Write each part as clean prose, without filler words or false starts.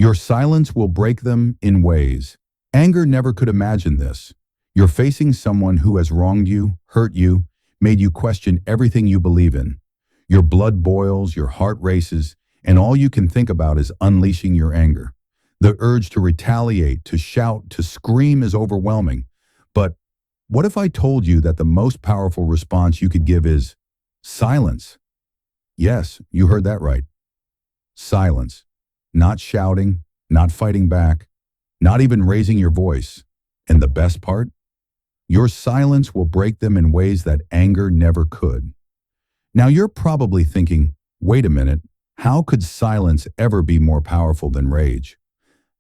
Your silence will break them in ways. Anger never could imagine this. You're facing someone who has wronged you, hurt you, made you question everything you believe in. Your blood boils, your heart races, and all you can think about is unleashing your anger. The urge to retaliate, to shout, to scream is overwhelming. But what if I told you that the most powerful response you could give is silence? Yes, you heard that right. Silence. Not shouting, not fighting back, not even raising your voice. And the best part? Your silence will break them in ways that anger never could. Now you're probably thinking, wait a minute, how could silence ever be more powerful than rage?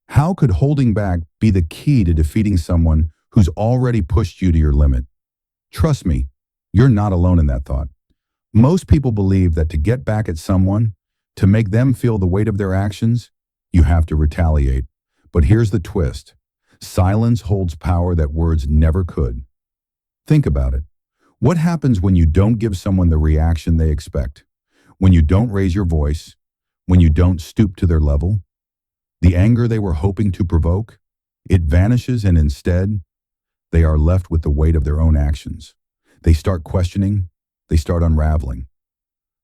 How could holding back be the key to defeating someone who's already pushed you to your limit? Trust me, you're not alone in that thought. Most people believe that to get back at someone, to make them feel the weight of their actions, you have to retaliate. But here's the twist. Silence holds power that words never could. Think about it. What happens when you don't give someone the reaction they expect? When you don't raise your voice? When you don't stoop to their level? The anger they were hoping to provoke? It vanishes, and instead, they are left with the weight of their own actions. They start questioning. They start unraveling.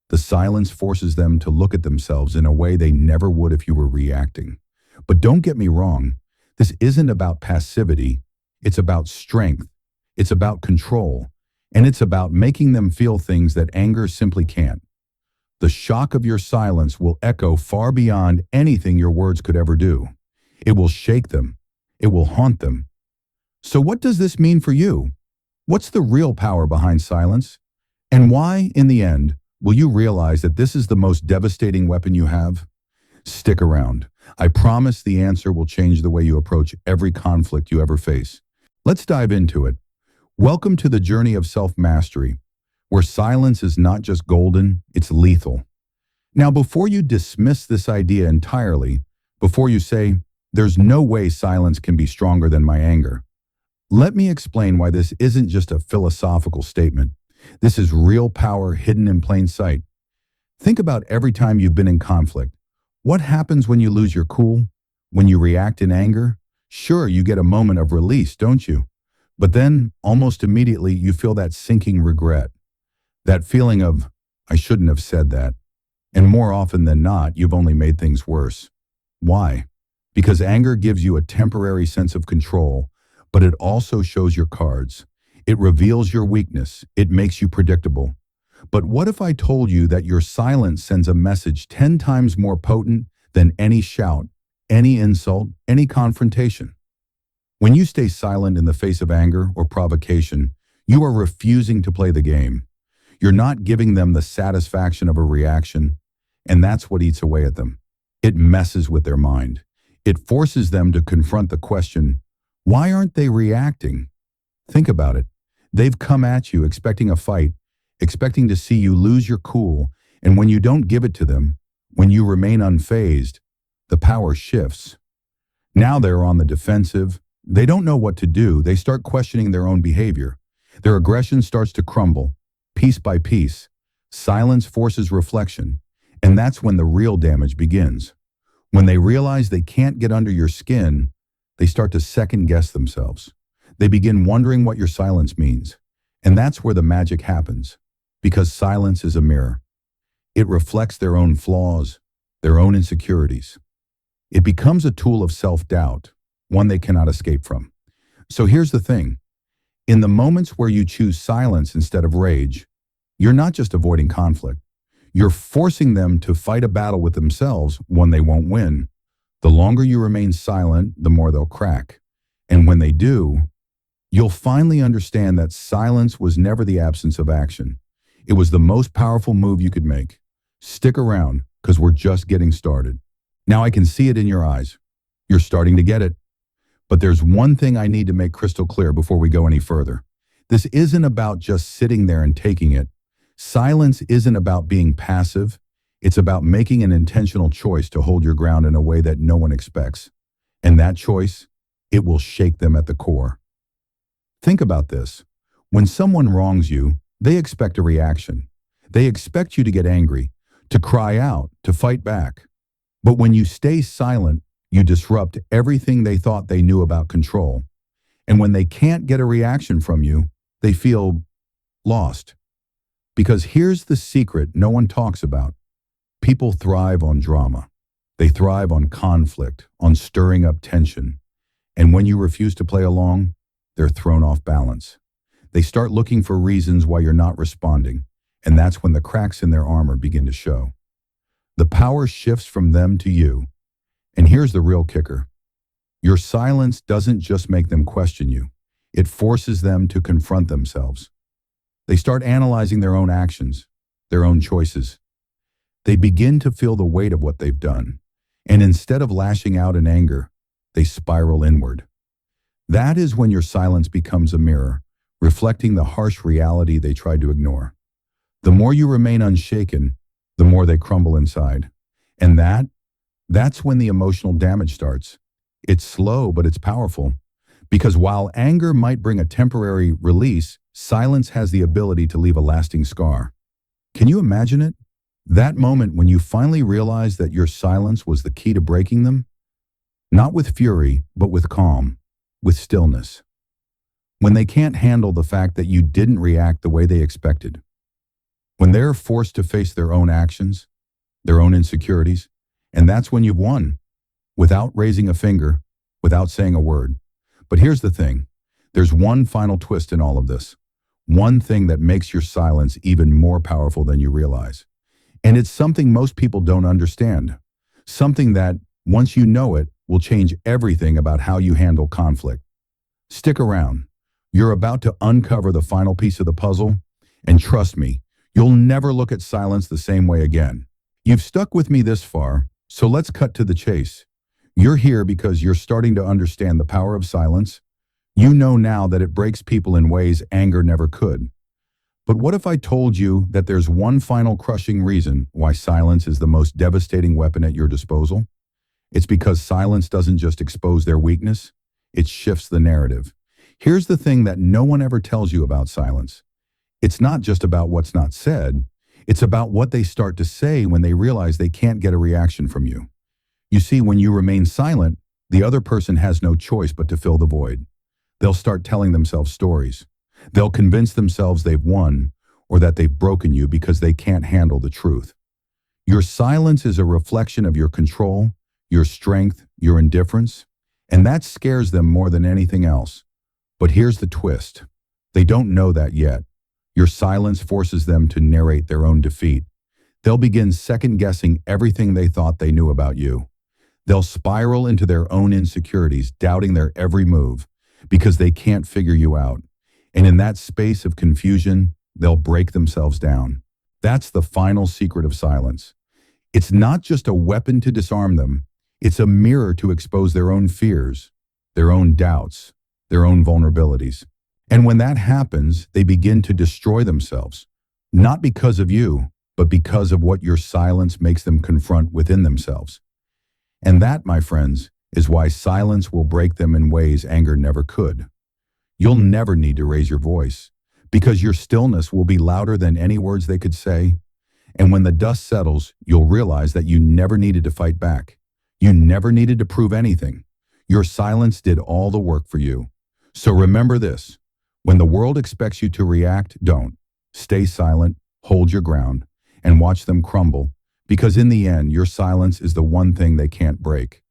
The silence forces them to look at themselves in a way they never would if you were reacting. But don't get me wrong, this isn't about passivity. It's about strength. It's about control. And it's about making them feel things that anger simply can't. The shock of your silence will echo far beyond anything your words could ever do. It will shake them. It will haunt them. So what does this mean for you? What's the real power behind silence? And why, in the end, will you realize that this is the most devastating weapon you have? Stick around. I promise the answer will change the way you approach every conflict you ever face. Let's dive into it. Welcome to the journey of self-mastery, where silence is not just golden, it's lethal. Now, before you dismiss this idea entirely, before you say, there's no way silence can be stronger than my anger, let me explain why this isn't just a philosophical statement. This is real power hidden in plain sight. Think about every time you've been in conflict. What happens when you lose your cool? When you react in anger? Sure, you get a moment of release, don't you? But then, almost immediately, you feel that sinking regret. That feeling of, I shouldn't have said that. And more often than not, you've only made things worse. Why? Because anger gives you a temporary sense of control, but it also shows your cards. It reveals your weakness. It makes you predictable. But what if I told you that your silence sends a message 10 times more potent than any shout, any insult, any confrontation? When you stay silent in the face of anger or provocation, you are refusing to play the game. You're not giving them the satisfaction of a reaction, and that's what eats away at them. It messes with their mind. It forces them to confront the question, why aren't they reacting? Think about it. They've come at you expecting a fight, expecting to see you lose your cool, and when you don't give it to them, when you remain unfazed, the power shifts. Now they're on the defensive. They don't know what to do. They start questioning their own behavior. Their aggression starts to crumble, piece by piece. Silence forces reflection, and that's when the real damage begins. When they realize they can't get under your skin, they start to second-guess themselves. They begin wondering what your silence means. And that's where the magic happens, because silence is a mirror. It reflects their own flaws, their own insecurities. It becomes a tool of self-doubt, one they cannot escape from. So here's the thing. In the moments where you choose silence instead of rage, you're not just avoiding conflict. You're forcing them to fight a battle with themselves, one they won't win. The longer you remain silent, the more they'll crack. And when they do, you'll finally understand that silence was never the absence of action. It was the most powerful move you could make. Stick around, because we're just getting started. Now I can see it in your eyes. You're starting to get it. But there's one thing I need to make crystal clear before we go any further. This isn't about just sitting there and taking it. Silence isn't about being passive. It's about making an intentional choice to hold your ground in a way that no one expects. And that choice, it will shake them at the core. Think about this. When someone wrongs you, they expect a reaction. They expect you to get angry, to cry out, to fight back. But when you stay silent, You disrupt everything they thought they knew about control. And when they can't get a reaction from you, they feel lost. Because here's the secret no one talks about. People thrive on drama. They thrive on conflict, on stirring up tension. And when you refuse to play along, they're thrown off balance. They start looking for reasons why you're not responding, and that's when the cracks in their armor begin to show. The power shifts from them to you. And here's the real kicker. Your silence doesn't just make them question you. It forces them to confront themselves. They start analyzing their own actions, their own choices. They begin to feel the weight of what they've done. And instead of lashing out in anger, they spiral inward. That is when your silence becomes a mirror, reflecting the harsh reality they tried to ignore. The more you remain unshaken, the more they crumble inside. And that's when the emotional damage starts. It's slow, but it's powerful. Because while anger might bring a temporary release, silence has the ability to leave a lasting scar. Can you imagine it? That moment when you finally realize that your silence was the key to breaking them? Not with fury, but with calm, with stillness. When they can't handle the fact that you didn't react the way they expected. When they're forced to face their own actions, their own insecurities, and that's when you've won. Without raising a finger, without saying a word. But here's the thing. There's one final twist in all of this. One thing that makes your silence even more powerful than you realize. And it's something most people don't understand. Something that, once you know it, will change everything about how you handle conflict. Stick around. You're about to uncover the final piece of the puzzle, and trust me, you'll never look at silence the same way again. You've stuck with me this far, so let's cut to the chase. You're here because you're starting to understand the power of silence. You know now that it breaks people in ways anger never could. But what if I told you that there's one final crushing reason why silence is the most devastating weapon at your disposal? It's because silence doesn't just expose their weakness, it shifts the narrative. Here's the thing that no one ever tells you about silence. It's not just about what's not said, it's about what they start to say when they realize they can't get a reaction from you. You see, when you remain silent, the other person has no choice but to fill the void. They'll start telling themselves stories. They'll convince themselves they've won or that they've broken you because they can't handle the truth. Your silence is a reflection of your control, your strength, your indifference, and that scares them more than anything else. But here's the twist. They don't know that yet. Your silence forces them to narrate their own defeat. They'll begin second-guessing everything they thought they knew about you. They'll spiral into their own insecurities, doubting their every move, because they can't figure you out. And in that space of confusion, they'll break themselves down. That's the final secret of silence. It's not just a weapon to disarm them. It's a mirror to expose their own fears, their own doubts, their own vulnerabilities. And when that happens, they begin to destroy themselves. Not because of you, but because of what your silence makes them confront within themselves. And that, my friends, is why silence will break them in ways anger never could. You'll never need to raise your voice, because your stillness will be louder than any words they could say. And when the dust settles, you'll realize that you never needed to fight back. You never needed to prove anything. Your silence did all the work for you. So remember this. When the world expects you to react, don't. Stay silent, hold your ground, and watch them crumble, because in the end, your silence is the one thing they can't break.